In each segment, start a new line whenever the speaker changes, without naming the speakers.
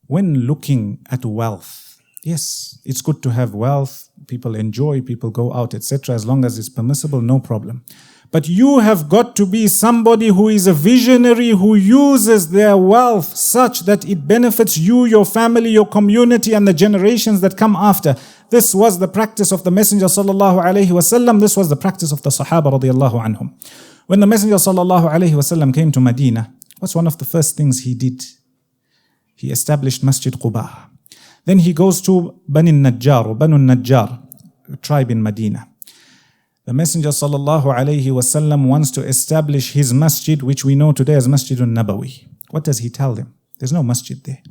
when looking at wealth, yes, it's good to have wealth, people enjoy, people go out, etc. As long as it's permissible, no problem. But you have got to be somebody who is a visionary, who uses their wealth such that it benefits you, your family, your community, and the generations that come after. This was the practice of the Messenger sallallahu alaihi wasallam. This was the practice of the Sahaba radiallahu anhum. When the Messenger sallallahu alaihi wasallam came to Medina, what's one of the first things he did? He established Masjid Quba. Then he goes to Banu Najjar, or Banu Najjar, a tribe in Medina. The Messenger sallallahu alaihi wasallam wants to establish his masjid, which we know today as Masjidun Nabawi. What does he tell them? There's no masjid there.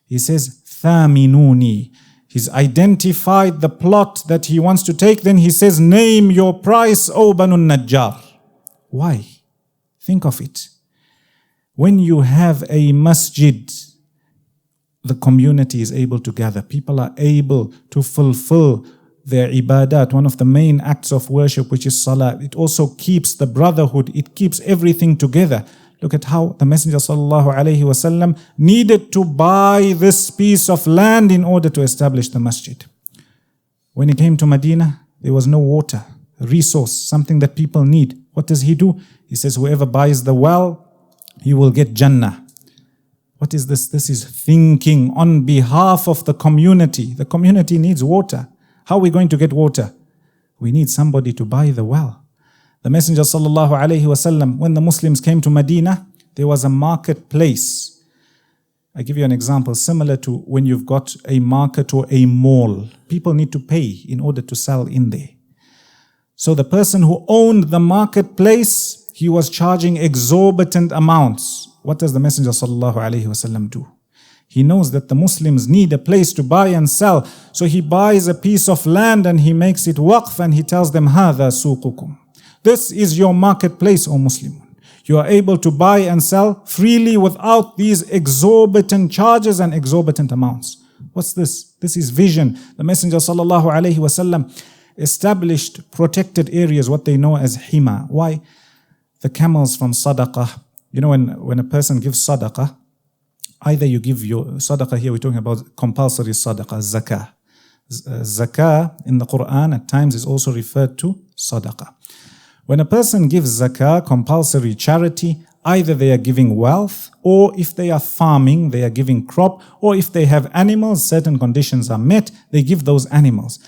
He says, Thaminuni. He's identified the plot that he wants to take. Then he says, name your price, O Banu Najjar. Why? Think of it. When you have a masjid, the community is able to gather. People are able to fulfill their ibadat, one of the main acts of worship, which is salah. It also keeps the brotherhood. It keeps everything together. Look at how the Messenger sallallahu alaihi wasallam needed to buy this piece of land in order to establish the masjid. When he came to Medina, there was no water, a resource, something that people need. What does he do? He says, whoever buys the well, he will get Jannah. What is this? This is thinking on behalf of the community. The community needs water. How are we going to get water? We need somebody to buy the well. The Messenger sallallahu alaihi wasallam, when the Muslims came to Medina, there was a marketplace. I give you an example similar to when you've got a market or a mall. People need to pay in order to sell in there. So the person who owned the marketplace, he was charging exorbitant amounts. What does the Messenger sallallahu alaihi wasallam do? He knows that the Muslims need a place to buy and sell. So he buys a piece of land and he makes it waqf and he tells them, هَذَا سُوقُكُمْ. This is your marketplace, O Muslimun. You are able to buy and sell freely without these exorbitant charges and exorbitant amounts. What's this? This is vision. The Messenger sallallahu alaihi wasallam established protected areas, what they know as hima. Why? The camels from sadaqah. You know, when a person gives sadaqah, either you give your sadaqah, here we're talking about compulsory sadaqah, zakah. Zakah in the Quran at times is also referred to sadaqah. When a person gives zakah, compulsory charity, either they are giving wealth, or if they are farming, they are giving crop, or if they have animals, certain conditions are met, they give those animals.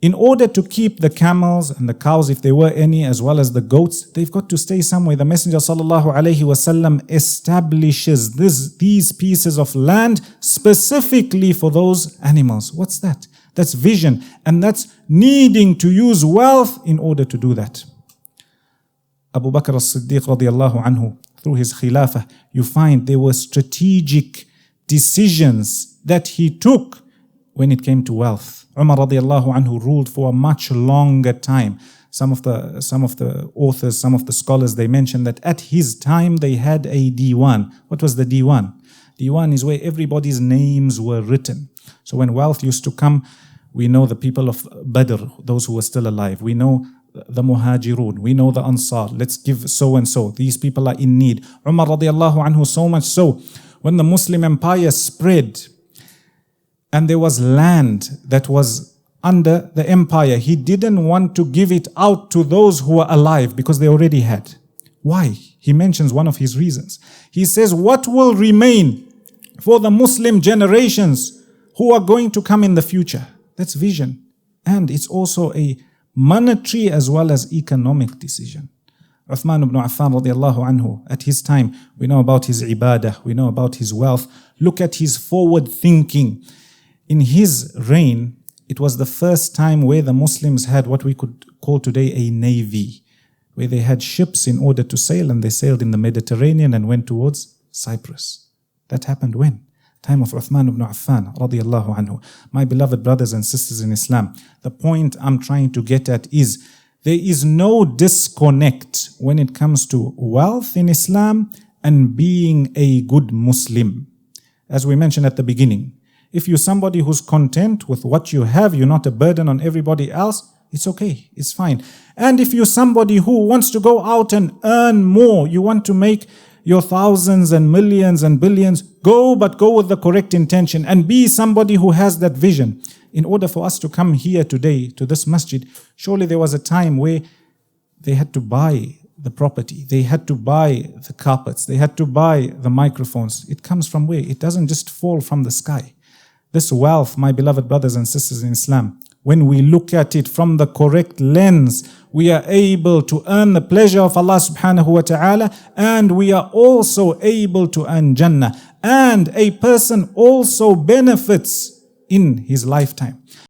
In order to keep the camels and the cows, if there were any, as well as the goats, they've got to stay somewhere. The Messenger sallallahu alaihi wasallam establishes these pieces of land specifically for those animals. What's that? That's vision, and that's needing to use wealth in order to do that. Abu Bakr as-Siddiq radiallahu anhu, through his khilafah, you find there were strategic decisions that he took when it came to wealth. Umar radiallahu anhu ruled for a much longer time. Some of the authors, some of the scholars, they mention that at his time they had a diwan. What was the diwan? Diwan is where everybody's names were written. So when wealth used to come, we know the people of Badr, those who were still alive. We know the Muhajirun. We know the Ansar. Let's give so and so. These people are in need. Umar radiallahu anhu, so much so, when the Muslim empire spread, and there was land that was under the empire, he didn't want to give it out to those who were alive because they already had. Why? He mentions one of his reasons. He says, what will remain for the Muslim generations who are going to come in the future? That's vision. And it's also a monetary as well as economic decision. Uthman ibn Affan radiallahu anhu, at his time, we know about his ibadah, we know about his wealth. Look at his forward thinking. In his reign, it was the first time where the Muslims had what we could call today a navy, where they had ships in order to sail, and they sailed in the Mediterranean and went towards Cyprus. That happened when? Time of Uthman ibn Affan radiallahu anhu. My beloved brothers and sisters in Islam, the point I'm trying to get at is there is no disconnect when it comes to wealth in Islam and being a good Muslim. As we mentioned at the beginning, if you're somebody who's content with what you have, you're not a burden on everybody else, it's okay, it's fine. And if you're somebody who wants to go out and earn more, you want to make your thousands and millions and billions. Go, but go with the correct intention and be somebody who has that vision. In order for us to come here today to this masjid, surely there was a time where they had to buy the property, they had to buy the carpets, they had to buy the microphones. It comes from where? It doesn't just fall from the sky. This wealth, my beloved brothers and sisters in Islam, when we look at it from the correct lens, we are able to earn the pleasure of Allah subhanahu wa ta'ala, and we are also able to earn Jannah. And a person also benefits in his lifetime.